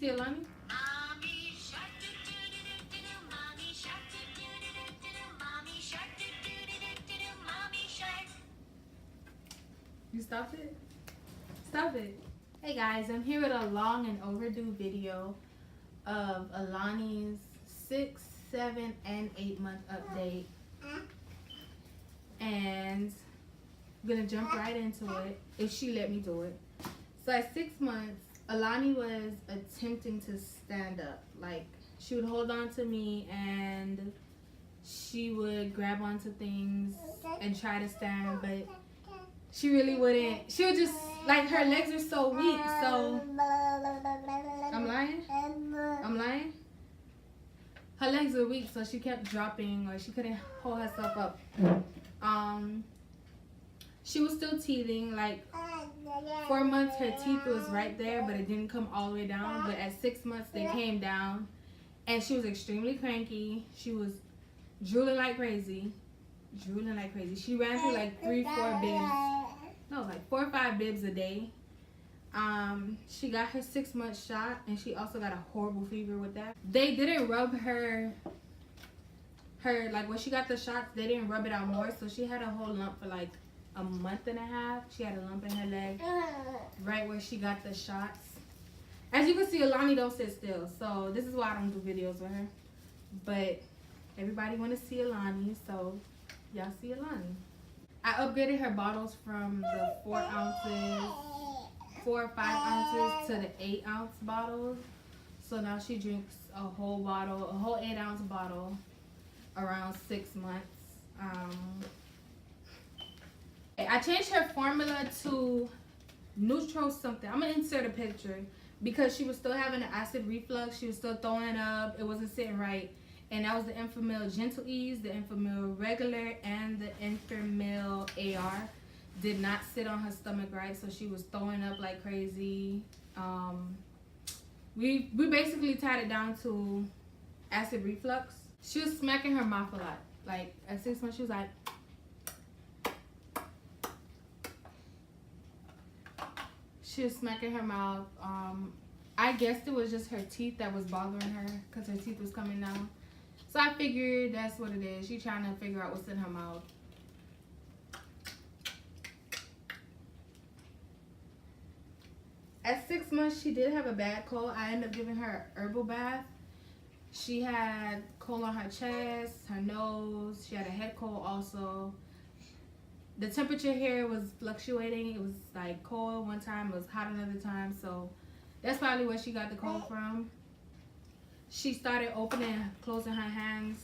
See Alani? You stopped it? Stop it. Hey guys, I'm here with a long and overdue video of Alani's 6, 7, and 8 month update. And I'm gonna jump right into it if she let me do it. So at 6 months, Alani was attempting to stand up. Like, she would hold on to me and she would grab onto things and try to stand, but she really wouldn't. She would just, like, her legs are so weak, so. I'm lying? I'm lying? Her legs are weak, so she kept dropping, or she couldn't hold herself up. She was still teething. Like, 4 months, her teeth was right there, but it didn't come all the way down. But at 6 months, they came down, and she was extremely cranky. She was drooling like crazy. She ran through like 3-4 bibs. No, like 4 or 5 bibs a day. She got her 6 month shot, and she also got a horrible fever with that. They didn't rub her like when she got the shots, they didn't rub it out more, so she had a whole lump for like a month and a half. She had a lump in her leg right where she got the shots. As you can see, Alani don't sit still, so this is why I don't do videos with her. But everybody want to see Alani, so y'all see Alani. I upgraded her bottles from the 4 or 5 ounces to the 8 ounce bottles. So now she drinks a whole 8 ounce bottle around 6 months. I changed her formula to neutral something. I'm gonna insert a picture because she was still having an acid reflux. She was still throwing up. It wasn't sitting right. And that was the Enfamil Gentle Ease, the Enfamil Regular, and the Enfamil AR. Did not sit on her stomach right, so she was throwing up like crazy. We basically tied it down to acid reflux. She was smacking her mouth a lot. Like at 6 months, she was like. She was smacking her mouth. I guessed it was just her teeth that was bothering her because her teeth was coming down. So I figured that's what it is. She's trying to figure out what's in her mouth. At 6 months, she did have a bad cold. I ended up giving her an herbal bath. She had cold on her chest, her nose. She had a head cold also. The temperature here was fluctuating. It was like cold one time, it was hot another time. So that's probably where she got the cold from. She started opening and closing her hands.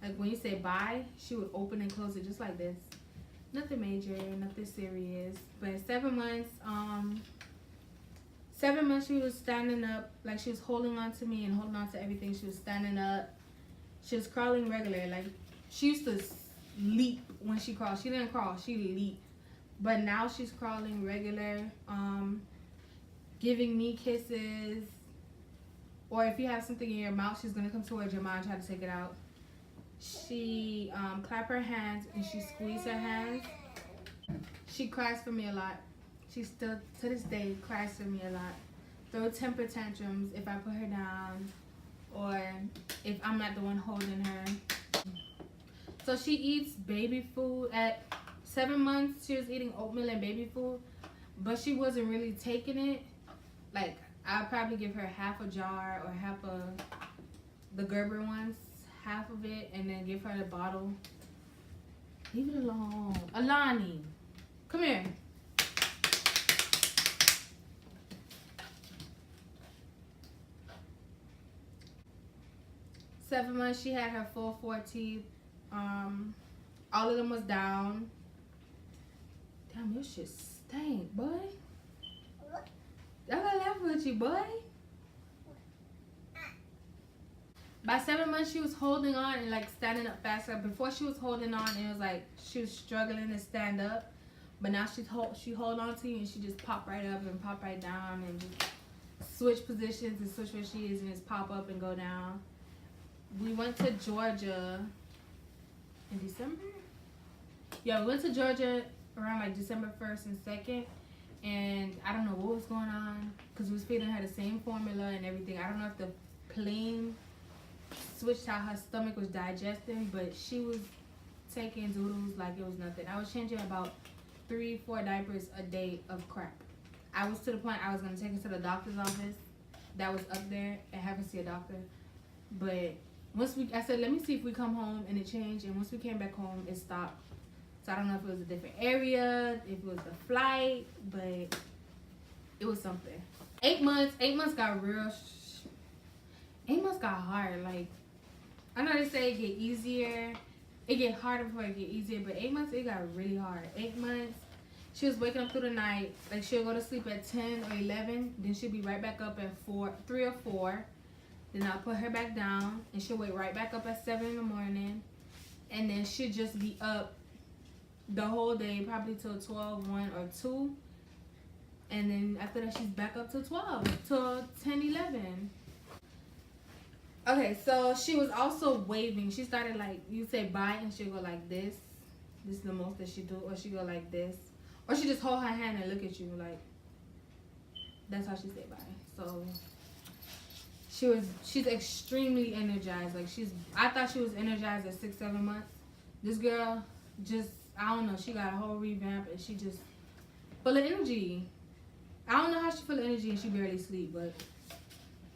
Like when you say bye, she would open and close it just like this. Nothing major, nothing serious. But at 7 months, 7 months she was standing up. Like she was holding on to me and holding on to everything. She was standing up. She was crawling regular. Like she used to leap when she crawled. She didn't crawl, she leaped. But now she's crawling regular, giving me kisses. Or if you have something in your mouth, she's gonna come towards your mouth and try to take it out. She clap her hands and she squeeze her hands. She cries for me a lot. She still to this day cries for me a lot. Throw temper tantrums if I put her down or if I'm not the one holding her. So she eats baby food. At 7 months, she was eating oatmeal and baby food, but she wasn't really taking it. Like, I'd probably give her half a jar or half of the Gerber ones, half of it, and then give her the bottle. Leave it alone. Alani, come here. Seven months, she had her full 4 teeth. All of them was down. Damn, your shit stank, boy. I gotta laugh with you, boy. By 7 months, she was holding on and like standing up faster. Before she was holding on, it was like she was struggling to stand up. But now she hold on to you and she just pop right up and pop right down and just switch positions and switch where she is and just pop up and go down. We went to Georgia in December? Yeah, we went to Georgia around like December 1st and 2nd. and I don't know what was going on because we was feeding her the same formula and everything. I don't know if the plane switched how her stomach was digesting, but she was taking doodles like it was nothing. I was changing about 3-4 diapers a day of crap. I was to the point I was gonna take her to the doctor's office that was up there and have her see a doctor. But I said, let me see if we come home and it changed. And once we came back home, it stopped. So I don't know if it was a different area, if it was the flight, but it was something. 8 months got real. 8 months got hard. Like, I know they say it get easier. It get harder before it get easier, but 8 months, it got really hard. 8 months, she was waking up through the night. Like, she'll go to sleep at 10 or 11. Then she'll be right back up at 3 or 4. Then I'll put her back down, and she'll wake right back up at 7 in the morning. And then she'll just be up the whole day, probably till 12, 1, or 2. And then after that, she's back up till 12, till 10, 11. Okay, so she was also waving. She started like, you say bye, and she'll go like this. This is the most that she do. Or she go like this. Or she just hold her hand and look at you like, that's how she say bye. So she's extremely energized. Like I thought she was energized at 6, 7 months. This girl just, I don't know, she got a whole revamp and she just full of energy. I don't know how she full of energy and she barely sleep, but,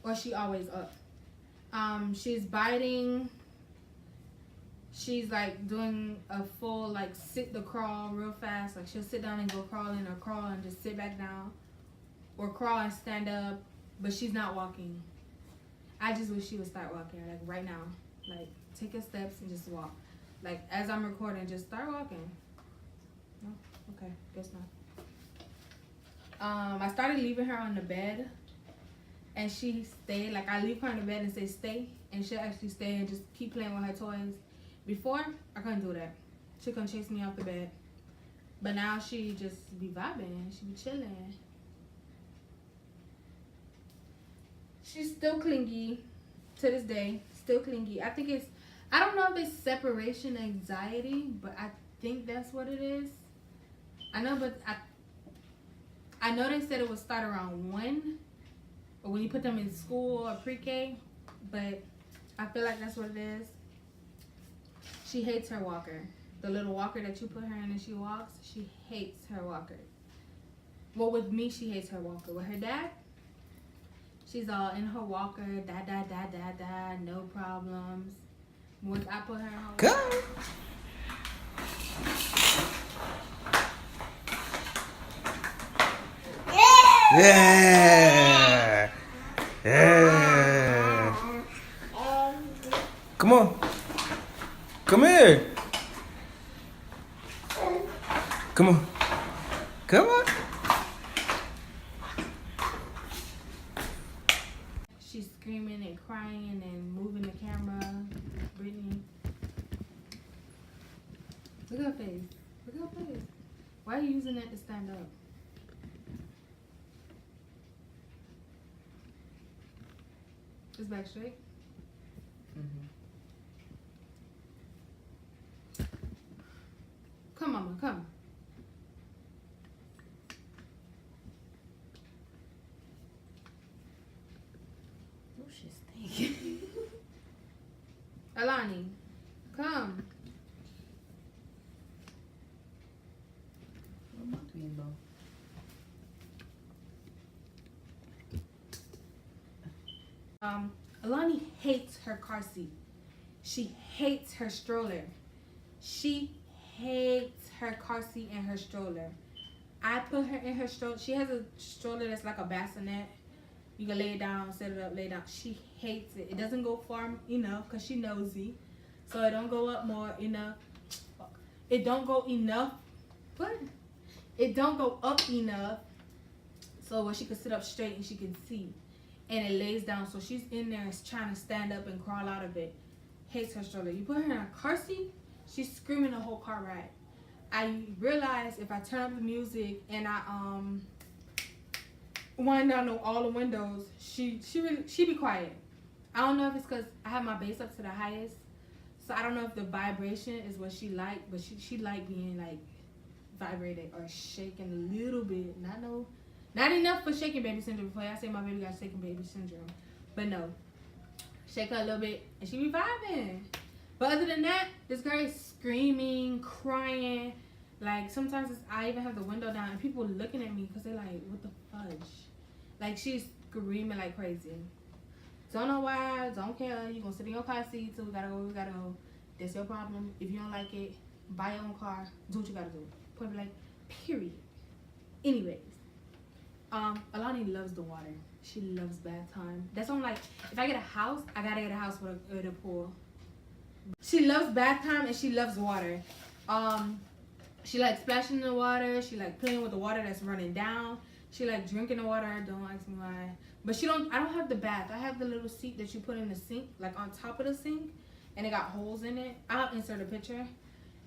or she always up. She's biting. She's like doing a full like sit to crawl real fast. Like she'll sit down and go crawling or crawl and just sit back down. Or crawl and stand up, but she's not walking. I just wish she would start walking like right now. Like take your steps and just walk. Like as I'm recording, just start walking. No? Okay, guess not. I started leaving her on the bed. And she stayed, like I leave her on the bed and say stay, and she'll actually stay and just keep playing with her toys. Before, I couldn't do that. She couldn't chase me off the bed. But now she just be vibing, she be chilling. She's still clingy to this day, still clingy. I don't know if it's separation anxiety, but I think that's what it is. I know, but I know they said it would start around 1. Or when you put them in school or pre-K, but I feel like that's what it is. She hates her walker. The little walker that you put her in and she walks, she hates her walker. Well, with me, she hates her walker. With her dad, she's all in her walker, no problems. Once I put her in her walker. Go! Yeah! Yeah! Come on. Come here. Come on. Come on. She's screaming and crying and moving the camera. Brittany. Look at her face. Look at her face. Why are you using that to stand up? Is back straight? Mm-hmm. Come, mama, come. Oh, she's stinking. Alani, come. What am I doing, though? Alani hates her car seat. She hates her stroller. She hates her car seat and her stroller. I put her in her stroller. She has a stroller that's like a bassinet. You can lay it down, set it up, lay it down. She hates it. It doesn't go far enough because she nosy. So it don't go up more enough. It don't go enough. What? It don't go up enough so where she can sit up straight and she can see. And it lays down, so she's in there trying to stand up and crawl out of it. Hates her stroller. You put her in a car seat, she's screaming the whole car ride. I realize if I turn up the music and I wind down all the windows, she be quiet. I don't know if it's because I have my bass up to the highest, so I don't know if the vibration is what she like, but she like being like vibrated or shaking a little bit. Not enough for shaking baby syndrome. Before I say my baby got shaking baby syndrome, but no, shake her a little bit and she be vibing. But other than that, this girl is screaming, crying. Like sometimes I even have the window down and people looking at me because they're like, "What the fudge?" Like she's screaming like crazy. Don't know why. Don't care. You gonna sit in your car seat till we gotta go. We gotta go. That's your problem. If you don't like it, buy your own car. Do what you gotta do. Point blank. Period. Anyways, Alani loves the water. She loves bath time. That's why I'm like, if I get a house, I gotta get a house with a pool. She loves bath time and she loves water. She likes splashing in the water. She like playing with the water that's running down. She like drinking the water. Don't ask me why. But I don't have the bath. I have the little seat that you put in the sink, like on top of the sink, and it got holes in it. I'll insert a picture.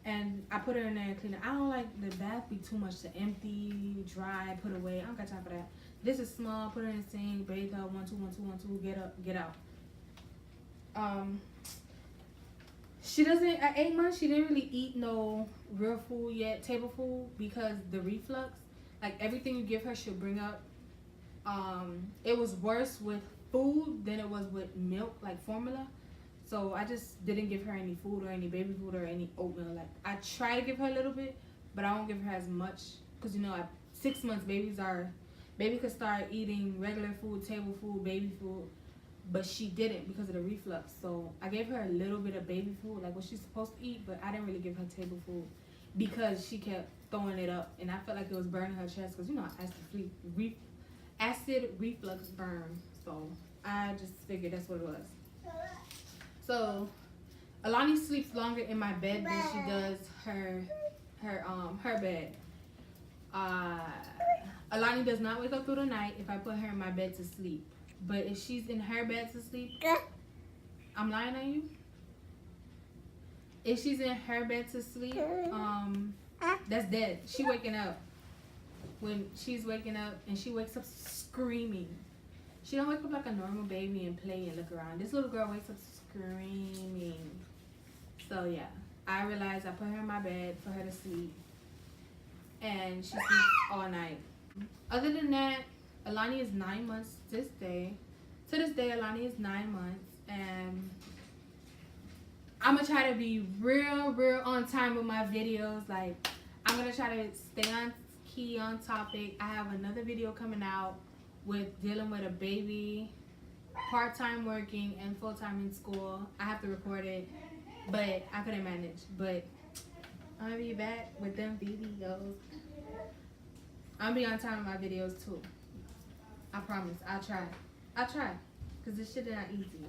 And I put her in there and clean it. I don't like the bath be too much to empty, dry, put away. I don't got time for that. This is small. Put her in the sink, bathe her, 1, 2, 1, 2, 1, 2, get up, get out. She doesn't, at 8 months, she didn't really eat no real food yet, table food, because the reflux, like everything you give her should bring up. It was worse with food than it was with milk, like formula. So I just didn't give her any food or any baby food or any oatmeal. Like I try to give her a little bit, but I won't give her as much because you know at 6 months baby could start eating regular food, table food, baby food, but she didn't because of the reflux. So I gave her a little bit of baby food, like what she's supposed to eat, but I didn't really give her table food because she kept throwing it up, and I felt like it was burning her chest because you know acid reflux burn. So I just figured that's what it was. So, Alani sleeps longer in my bed than she does her bed. Alani does not wake up through the night if I put her in my bed to sleep. But if she's in her bed to sleep, I'm lying on you. If she's in her bed to sleep, that's dead. She waking up. When she's waking up and she wakes up screaming. She don't wake up like a normal baby and play and look around. This little girl wakes up screaming. So yeah, I realized I put her in my bed for her to sleep, and she sleeps all night. Other than that, Alani is 9 months to this day. To this day, Alani is 9 months, and I'm gonna try to be real on time with my videos. Like I'm gonna try to stay on key, on topic. I have another video coming out with dealing with a baby, part-time working and full-time in school. I have to record it, but I couldn't manage. But I'm gonna be back with them videos. I'm gonna be on time with my videos too. I promise. I'll try. Cause this shit is not easy.